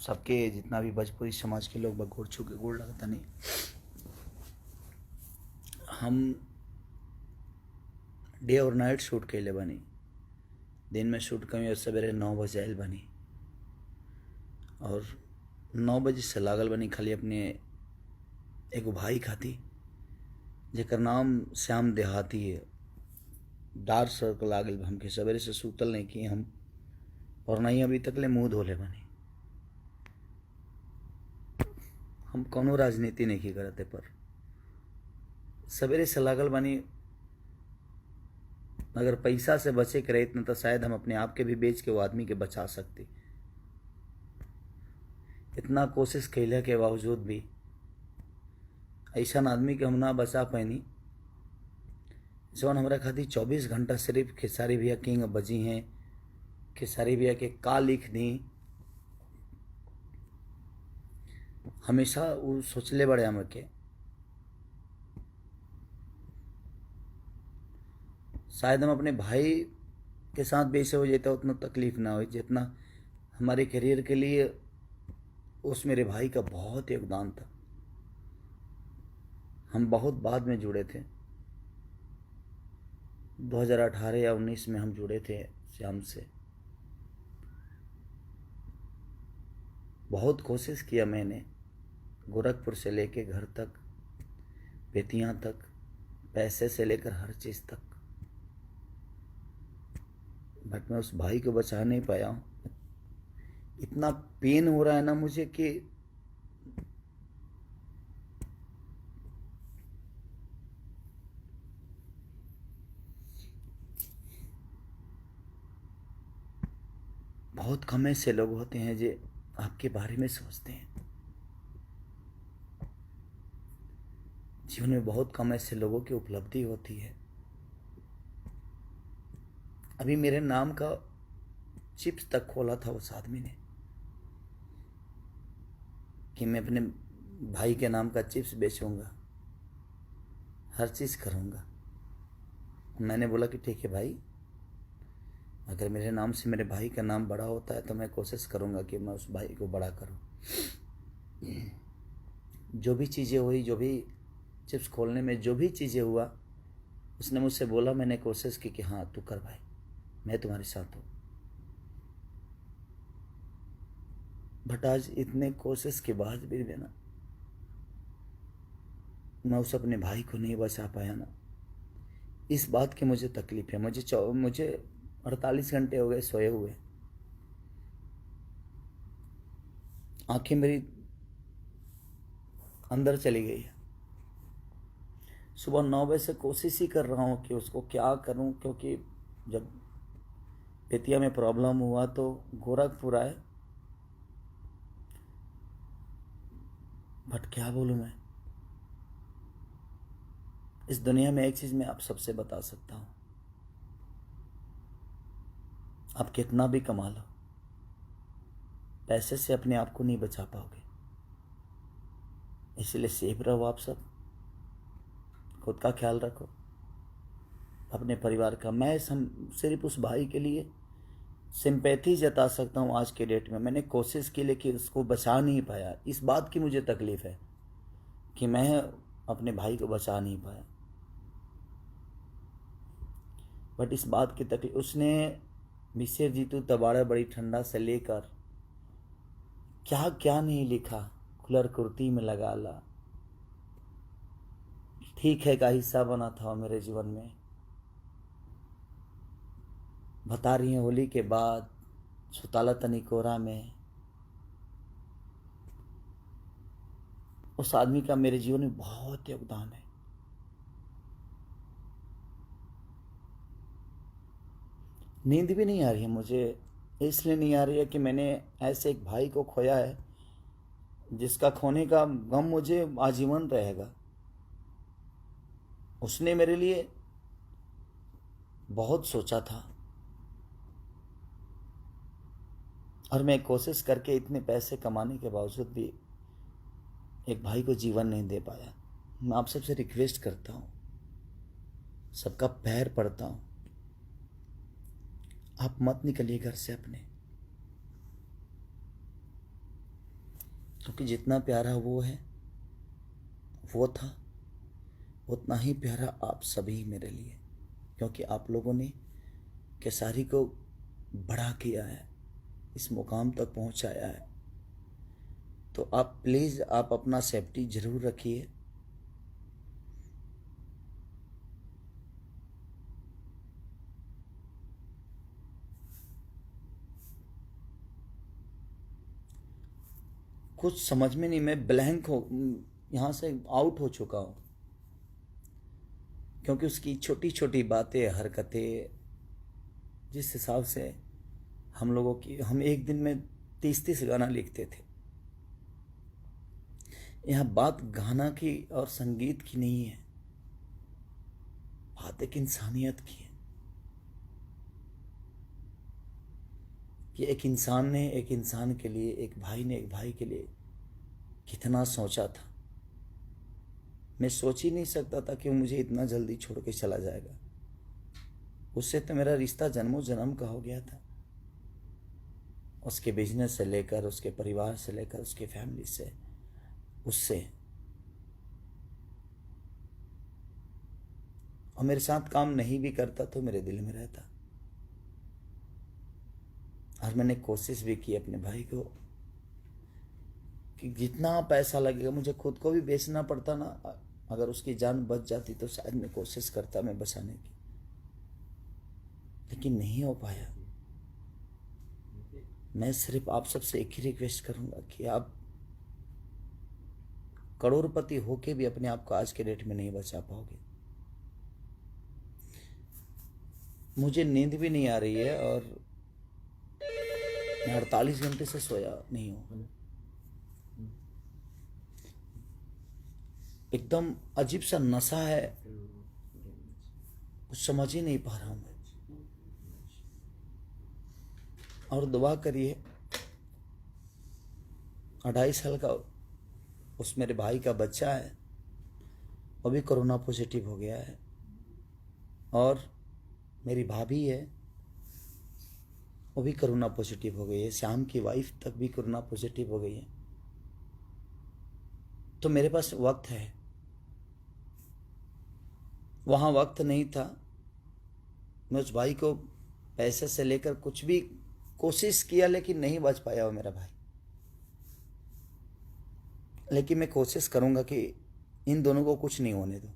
सबके जितना भी भोजपुरी समाज के लोग गोड़ छू के गोड़ लगता नहीं। हम डे और नाइट शूट कैले बनी। दिन में शूट कमी और सवेरे 9 बजे आयल बनी और 9 बजे से लागल बनी खाली अपने एगो भाई खाती जेकर नाम श्याम देहाती है। डार्क सर्कल आ गई हमके, सवेरे से सूतल नहीं कि हम और नहीं अभी तक ले मुँह धोले बनी। हम कोनो राजनीति नहीं की करते पर सवेरे से लागल बनी। अगर पैसा से बचे के रहे इतना तो शायद हम अपने आप के भी बेच के वो आदमी के बचा सकते। इतना कोशिश कैले के बावजूद भी ऐसा आदमी के हम ना बचा पैनी जौन हमारा खातिर 24 घंटा सिर्फ खेसारी भैया किंग बजी हैं। खेसारी भैया के का लिख दी हमेशा वो सोचले बड़े हम के शायद हम अपने भाई के साथ भी ऐसे हो जाता उतना तकलीफ ना हो जितना हमारे करियर के लिए उस मेरे भाई का बहुत योगदान था। हम बहुत बाद में जुड़े थे, 2018 या 19 में हम जुड़े थे श्याम से। बहुत कोशिश किया मैंने, गोरखपुर से लेके घर तक, बेतियां तक, पैसे से लेकर हर चीज़ तक, बट मैं उस भाई को बचा नहीं पाया हूँ। इतना पेन हो रहा है ना मुझे कि बहुत कम ऐसे लोग होते हैं जो आपके बारे में सोचते हैं। जीवन में बहुत कम ऐसे लोगों की उपलब्धि होती है। अभी मेरे नाम का चिप्स तक खोला था उस आदमी ने कि मैं अपने भाई के नाम का चिप्स बेचूंगा, हर चीज़ करूंगा। मैंने बोला कि ठीक है भाई, अगर मेरे नाम से मेरे भाई का नाम बड़ा होता है तो मैं कोशिश करूंगा कि मैं उस भाई को बड़ा करूं। जो भी चीज़ें हुई, जो भी चिप्स खोलने में जो भी चीज़ें हुआ, उसने मुझसे बोला, मैंने कोशिश की कि हाँ तू कर भाई, मैं तुम्हारे साथ हूँ। बट आज इतने कोशिश के बाद भी ना मैं उस अपने भाई को नहीं बचा पाया ना, इस बात की मुझे तकलीफ है। मुझे 48 घंटे हो गए सोए हुए, आंखें मेरी अंदर चली गई है। सुबह 9 बजे से कोशिश ही कर रहा हूँ कि उसको क्या करूँ, क्योंकि जब बेतिया में प्रॉब्लम हुआ तो गोरखपुर आए। बट क्या बोलूँ मैं, इस दुनिया में एक चीज़ मैं आप सबसे बता सकता हूँ, आप कितना भी कमा लो, पैसे से अपने आप को नहीं बचा पाओगे। इसलिए सेफ रहो आप सब, खुद का ख्याल रखो, अपने परिवार का। मैं सिर्फ उस भाई के लिए सिंपैथी जता सकता हूँ आज के डेट में। मैंने कोशिश की लेकिन उसको बचा नहीं पाया। इस बात की मुझे तकलीफ़ है कि मैं अपने भाई को बचा नहीं पाया। बट इस बात की तकलीफ, उसने मिसेर जीतू तबाड़ा बड़ी ठंडा से लेकर क्या क्या नहीं लिखा, खुलर कुर्ती में लगा ला, ठीक है का हिस्सा बना था मेरे जीवन में। बता रही हैं होली के बाद, सुताला तनी कोरा में, उस आदमी का मेरे जीवन में बहुत योगदान है। नींद भी नहीं आ रही है मुझे, इसलिए नहीं आ रही है कि मैंने ऐसे एक भाई को खोया है जिसका खोने का गम मुझे आजीवन रहेगा। उसने मेरे लिए बहुत सोचा था और मैं कोशिश करके इतने पैसे कमाने के बावजूद भी एक भाई को जीवन नहीं दे पाया। मैं आप सबसे रिक्वेस्ट करता हूँ, सबका पैर पड़ता हूँ, आप मत निकलिए घर से अपने। क्योंकि जितना प्यारा वो था, उतना ही प्यारा आप सभी मेरे लिए, क्योंकि आप लोगों ने केसारी को बड़ा किया है, इस मुकाम तक पहुंचाया है। तो आप प्लीज़ आप अपना सेफ्टी ज़रूर रखिए। कुछ समझ में नहीं, मैं ब्लैंक हो, यहाँ से आउट हो चुका हूँ, क्योंकि उसकी छोटी छोटी बातें, हरकतें, जिस हिसाब से हम लोगों की, हम एक दिन में 30-30 गाना लिखते थे। यहाँ बात गाना की और संगीत की नहीं है, बात एक इंसानियत की है कि एक इंसान ने एक इंसान के लिए, एक भाई ने एक भाई के लिए कितना सोचा था। मैं सोच ही नहीं सकता था कि वो मुझे इतना जल्दी छोड़ के चला जाएगा। उससे तो मेरा रिश्ता जन्मों जन्म का हो गया था, उसके बिजनेस से लेकर, उसके परिवार से लेकर, उसके फैमिली से, उससे। और मेरे साथ काम नहीं भी करता तो मेरे दिल में रहता। और मैंने कोशिश भी की अपने भाई को कि जितना पैसा लगेगा, मुझे खुद को भी बेचना पड़ता ना, अगर उसकी जान बच जाती तो शायद मैं कोशिश करता मैं बचाने की, लेकिन नहीं हो पाया। मैं सिर्फ आप सबसे एक ही रिक्वेस्ट करूंगा कि आप करोड़पति होके भी अपने आप को आज के डेट में नहीं बचा पाओगे। मुझे नींद भी नहीं आ रही है और मैं 48 घंटे से सोया नहीं हूं। एकदम अजीब सा नशा है, कुछ समझ ही नहीं पा रहा हूं मैं। और दुआ करिए, 2.5 साल का उस मेरे भाई का बच्चा है, वो भी कोरोना पॉजिटिव हो गया है। और मेरी भाभी है, वो भी कोरोना पॉजिटिव हो गई है। श्याम की वाइफ तक भी कोरोना पॉजिटिव हो गई है। तो मेरे पास वक्त है, वहाँ वक्त नहीं था। मैं उस भाई को पैसे से लेकर कुछ भी कोशिश किया, लेकिन नहीं बच पाया वो मेरा भाई। लेकिन मैं कोशिश करूँगा कि इन दोनों को कुछ नहीं होने दूँ,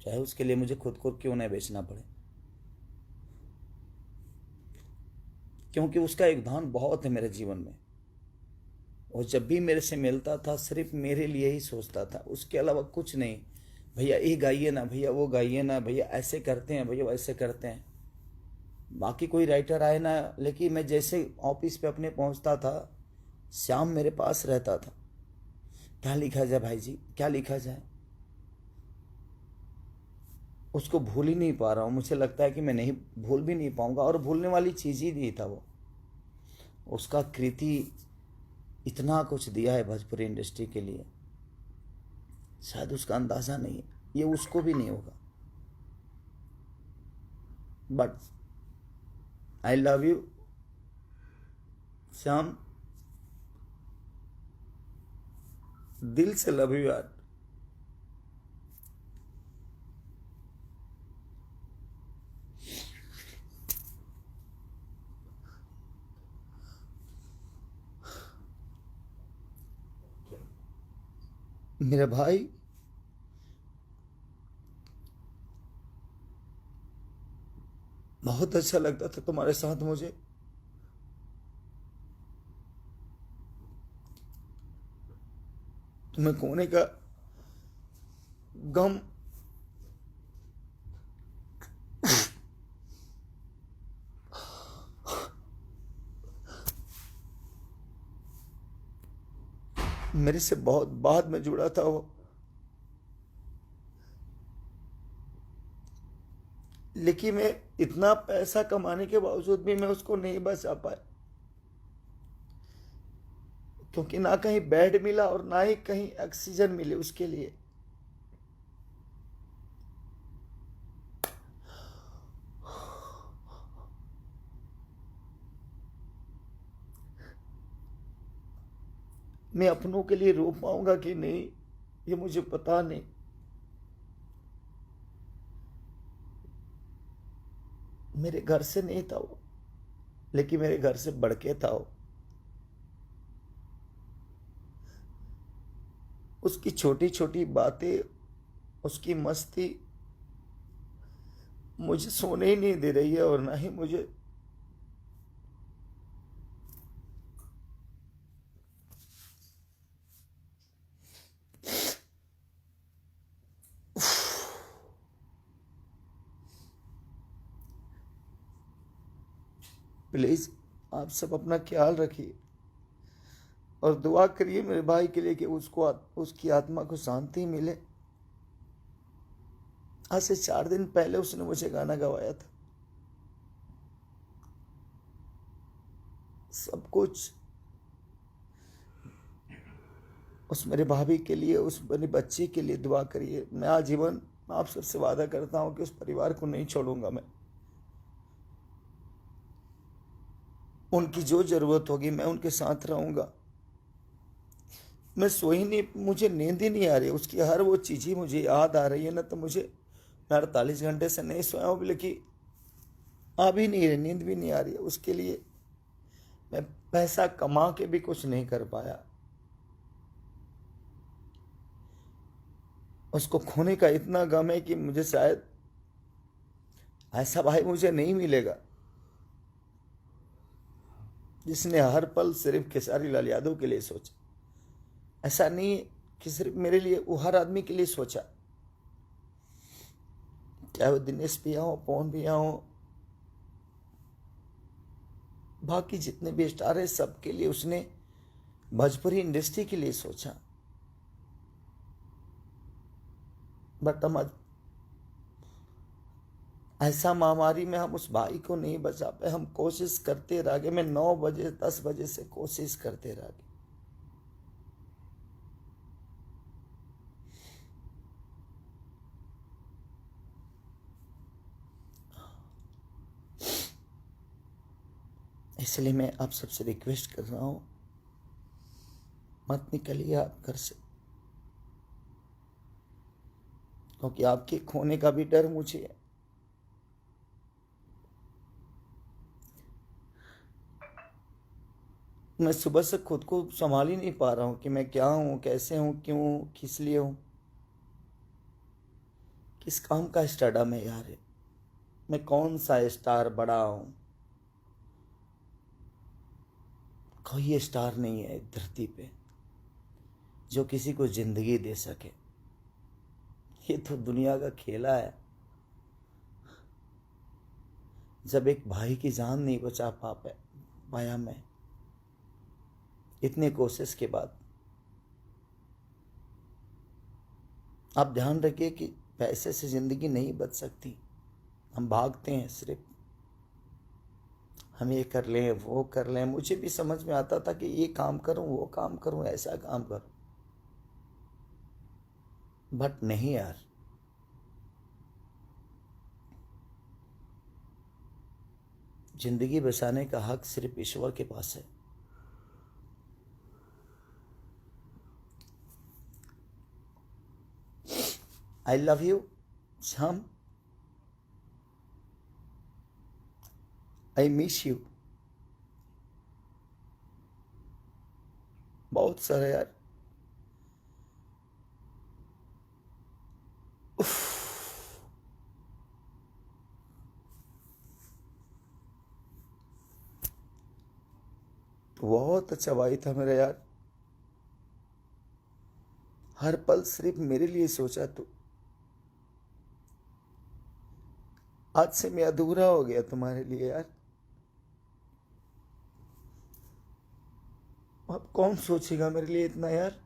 चाहे उसके लिए मुझे खुद को क्यों नहीं बेचना पड़े, क्योंकि उसका योगदान बहुत है मेरे जीवन में। वो जब भी मेरे से मिलता था सिर्फ मेरे लिए ही सोचता था, उसके अलावा कुछ नहीं। भैया ये गाइए ना, भैया वो गाइए ना, भैया ऐसे करते हैं, भैया वैसे करते हैं। बाकी कोई राइटर आए ना, लेकिन मैं जैसे ऑफिस पे अपने पहुंचता था, श्याम मेरे पास रहता था। क्या लिखा जाए भाई जी, क्या लिखा जाए? उसको भूल ही नहीं पा रहा हूँ। मुझे लगता है कि मैं नहीं भूल भी नहीं पाऊंगा, और भूलने वाली चीज़ ही नहीं था वो। उसका कृति इतना कुछ दिया है भोजपुरी इंडस्ट्री के लिए, शायद उसका अंदाज़ा नहीं है, ये उसको भी नहीं होगा। But I love you Shyam, दिल से लव यू यार। मेरा भाई, बहुत अच्छा लगता था तुम्हारे साथ मुझे। तुम्हें खोने का गम मेरे से बहुत बाद में जुड़ा था वो, लेकिन मैं इतना पैसा कमाने के बावजूद भी मैं उसको नहीं बचा पाया, क्योंकि ना कहीं बेड मिला और ना ही कहीं ऑक्सीजन मिली उसके लिए। मैं अपनों के लिए रो पाऊंगा कि नहीं, ये मुझे पता नहीं। मेरे घर से नहीं था वो, लेकिन मेरे घर से बढ़ के था वो। उसकी छोटी छोटी बातें, उसकी मस्ती मुझे सोने ही नहीं दे रही है, और ना ही मुझे प्लीज आप सब अपना ख्याल रखिए और दुआ करिए मेरे भाई के लिए कि उसको उसकी आत्मा को शांति मिले। आज से 4 दिन पहले उसने मुझे गाना गवाया था। सब कुछ उस मेरे भाभी के लिए, उस मेरी बच्ची के लिए दुआ करिए। मैं आजीवन आप सबसे वादा करता हूं कि उस परिवार को नहीं छोड़ूंगा। मैं उनकी जो जरूरत होगी मैं उनके साथ रहूंगा। मैं सोई नहीं, मुझे नींद ही नहीं आ रही, उसकी हर वो चीज़ ही मुझे याद आ रही है ना। तो मुझे, मैं 48 घंटे से नहीं सोया हूँ, लेकिन आ भी नहीं रही, नींद भी नहीं आ रही है। उसके लिए मैं पैसा कमा के भी कुछ नहीं कर पाया। उसको खोने का इतना गम है कि मुझे शायद ऐसा भाई मुझे नहीं मिलेगा जिसने हर पल सिर्फ खेसारी लाल यादव के लिए सोचा। ऐसा नहीं कि सिर्फ मेरे लिए, वो हर आदमी के लिए सोचा। चाहे वो दिनेश भैया हो, पवन भैया हो, बाकी जितने भी स्टार है, सबके लिए उसने भोजपुरी इंडस्ट्री के लिए सोचा। बट हम ऐसा महामारी में हम उस भाई को नहीं बचा पाए। हम कोशिश करते रह गए। मैं 9 बजे 10 बजे से कोशिश करते रह गए। इसलिए मैं आप सबसे रिक्वेस्ट कर रहा हूं, मत निकलिए आप घर से, क्योंकि आपके खोने का भी डर मुझे है। मैं सुबह से खुद को संभाल ही नहीं पा रहा हूं कि मैं क्या हूं, कैसे हूं, क्यों, किस लिए हूं, किस काम का स्टारडम है यार। मैं कौन सा स्टार बड़ा हूं? कोई स्टार नहीं है धरती पे जो किसी को जिंदगी दे सके। ये तो दुनिया का खेला है। जब एक भाई की जान नहीं बचा पाया मैं, इतने कोशिश के बाद। आप ध्यान रखिए कि पैसे से जिंदगी नहीं बच सकती। हम भागते हैं सिर्फ, हम ये कर लें, वो कर लें। मुझे भी समझ में आता था कि ये काम करूं, वो काम करूं, ऐसा काम करूं, बट नहीं यार। जिंदगी बचाने का हक सिर्फ ईश्वर के पास है। आई love you Shyam, I miss you बहुत सारा यार। उफ, बहुत अच्छा भाई था मेरा यार। हर पल सिर्फ मेरे लिए सोचा। तो आज से मैं अधूरा हो गया तुम्हारे लिए यार। अब कौन सोचेगा मेरे लिए इतना यार।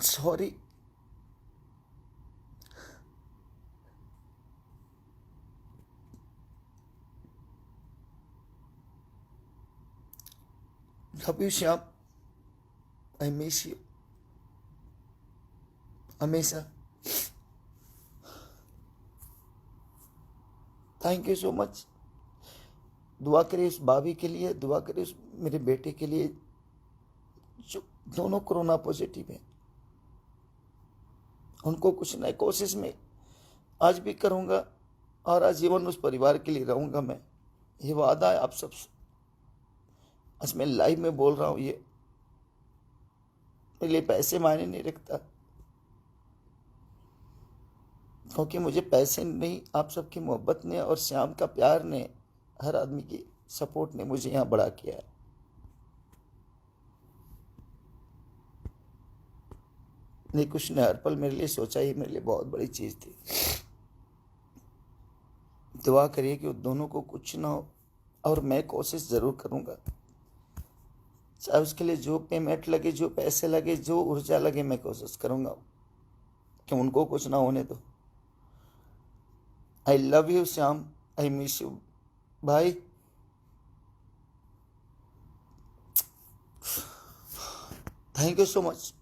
Sorry. Love you Shyam, I miss you हमेशा। Thank you so much. दुआ करिए उस भाभी के लिए, दुआ करिए उस मेरे बेटे के लिए जो दोनों कोरोना पॉजिटिव हैं। उनको कुछ नई कोशिश में आज भी करूँगा और आजीवन उस परिवार के लिए रहूँगा। मैं ये वादा है आप सबसे, आज मैं लाइव में बोल रहा हूँ। ये मेरे लिए पैसे मायने नहीं रखता, क्योंकि मुझे पैसे नहीं, आप सबकी मोहब्बत ने और श्याम का प्यार ने, हर आदमी की सपोर्ट ने मुझे यहाँ बड़ा किया है। नहीं, कुछ ने हर पल मेरे लिए सोचा, ही मेरे लिए बहुत बड़ी चीज़ थी। दुआ करिए कि दोनों को कुछ ना हो, और मैं कोशिश ज़रूर करूँगा, चाहे उसके लिए जो पेमेंट लगे, जो पैसे लगे, जो ऊर्जा लगे, मैं कोशिश करूँगा कि उनको कुछ ना होने दो। I love you Shyam, I miss you भाई। Thank you so much.